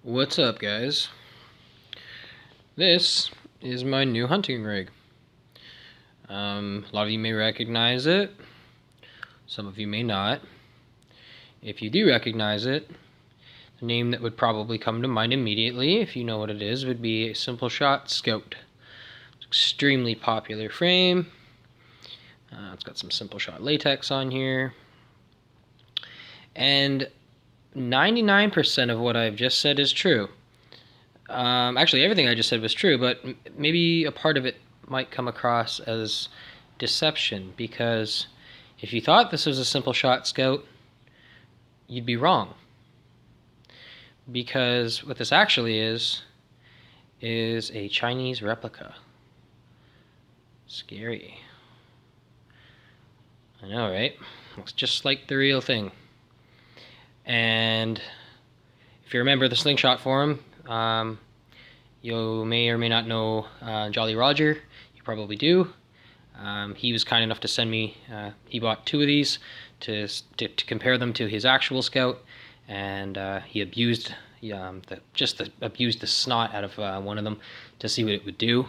What's up, guys? This is my new hunting rig. A lot of you may recognize it, some of you may not. If you do recognize it, the name that would probably come to mind immediately, if you know what it is, would be a slingshot Scout. It's an extremely popular frame. It's got some slingshot latex on here. And 99% of what I've just said is true. Actually, everything I just said was true, but maybe a part of it might come across as deception, because if you thought this was a slingshot Scout, you'd be wrong. Because what this actually is a Chinese replica. Scary. I know, right? Looks just like the real thing. And if you remember the slingshot forum, you may or may not know Jolly Roger. You probably do. He was kind enough to send me. He bought two of these to compare them to his actual Scout, and he abused abused the snot out of one of them to see what it would do.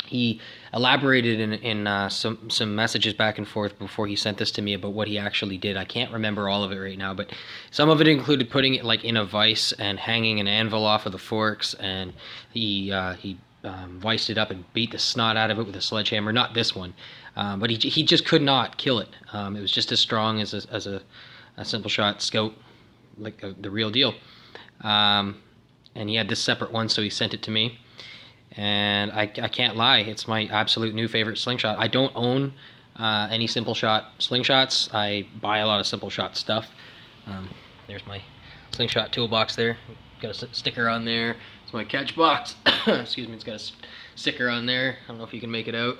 He elaborated in some messages back and forth before he sent this to me about what he actually did. I can't remember all of it right now, but some of it included putting it like in a vise and hanging an anvil off of the forks, and he viced it up and beat the snot out of it with a sledgehammer. Not this one, but he just could not kill it. It was just as strong as a slingshot Scout, like the real deal. And he had this separate one, so he sent it to me. And I can't lie, it's my absolute new favorite slingshot. I don't own any slingshot slingshots. I buy a lot of slingshot stuff. There's my slingshot toolbox there. Got a sticker on there. It's my catch box. Excuse me, it's got a sticker on there. I don't know if you can make it out.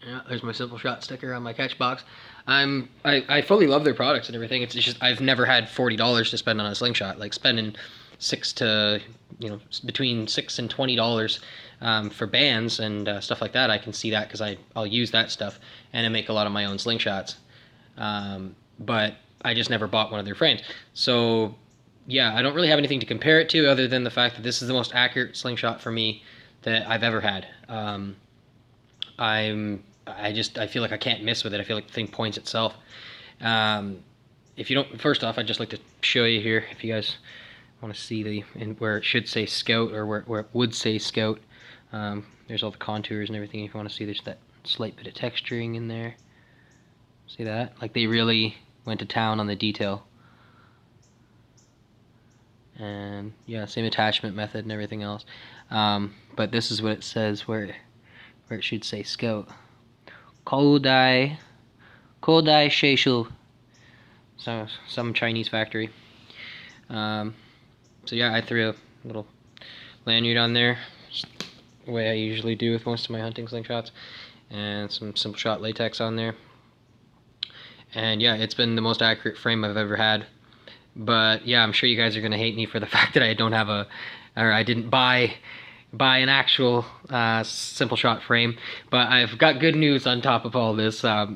Yeah, there's my slingshot sticker on my catch box. I fully love their products and everything. It's just I've never had $40 to spend on a slingshot. Like spending between $6 and $20 for bands and stuff like that. I can see that because I'll use that stuff and I make a lot of my own slingshots. But I just never bought one of their frames. So yeah, I don't really have anything to compare it to other than the fact that this is the most accurate slingshot for me that I've ever had. I feel like I can't miss with it. I feel like the thing points itself. If you don't, first off, I'd just like to show you here, if you guys want to see where it should say Scout, or where it would say Scout. There's all the contours and everything. If you want to see, there's that slight bit of texturing in there. See that? Like they really went to town on the detail. And yeah, same attachment method and everything else. But this is what it says where it should say Scout. Kodai Sheishu. So some Chinese factory. So yeah, I threw a little lanyard on there, the way I usually do with most of my hunting slingshots, and some slingshot latex on there. And yeah, it's been the most accurate frame I've ever had. But yeah, I'm sure you guys are gonna hate me for the fact that I didn't buy an actual slingshot frame. But I've got good news on top of all this. I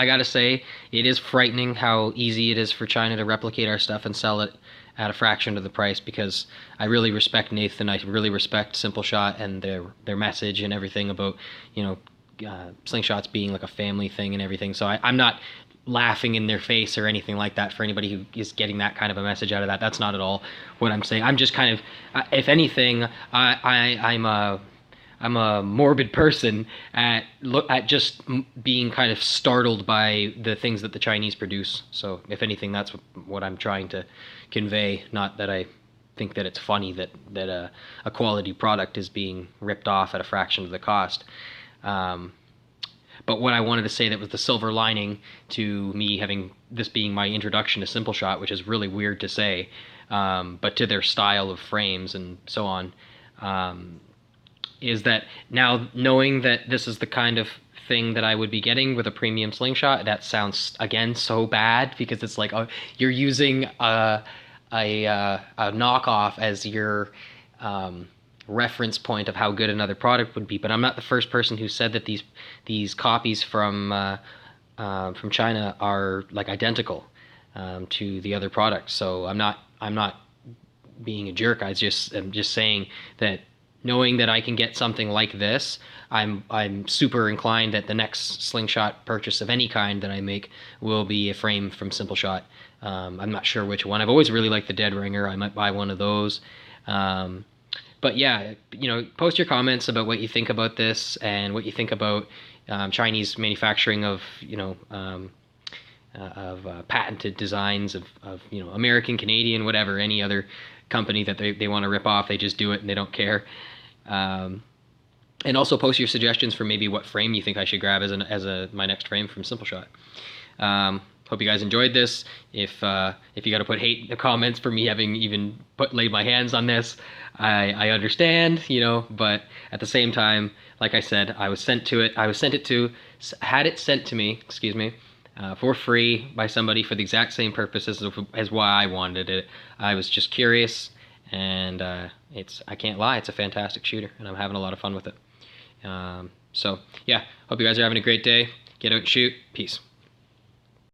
gotta say, it is frightening how easy it is for China to replicate our stuff and sell it at a fraction of the price, because I really respect Nathan. I really respect slingshot and their message and everything about, slingshots being like a family thing and everything. So I'm not laughing in their face or anything like that for anybody who is getting that kind of a message out of that. That's not at all what I'm saying. I'm just kind of, if anything, I'm a morbid person at just being kind of startled by the things that the Chinese produce. So if anything, that's what I'm trying to convey. Not that I think that it's funny that a quality product is being ripped off at a fraction of the cost. But what I wanted to say that was the silver lining to me having this being my introduction to slingshot, which is really weird to say, but to their style of frames and so on, is that now knowing that this is the kind of thing that I would be getting with a premium slingshot, that sounds again so bad, because it's like you're using a knockoff as your reference point of how good another product would be. But I'm not the first person who said that these copies from China are like identical to the other products. So I'm not I'm not being a jerk. I'm just saying that knowing that I can get something like this, I'm super inclined that the next slingshot purchase of any kind that I make will be a frame from Simple Shot. I'm not sure which one. I've always really liked the Dead Ringer. I might buy one of those. But yeah, post your comments about what you think about this and what you think about Chinese manufacturing of patented designs of American, Canadian, whatever, any other company that they want to rip off. They just do it and they don't care. And also post your suggestions for maybe what frame you think I should grab as my next frame from Simple Shot. Hope you guys enjoyed this. If you got to put hate in the comments for me having even laid my hands on this, I understand, but at the same time, like I said, had it sent to me, excuse me, for free by somebody for the exact same purposes as why I wanted it. I was just curious, and I can't lie, it's a fantastic shooter, and I'm having a lot of fun with it. So yeah, hope you guys are having a great day. Get out and shoot. Peace.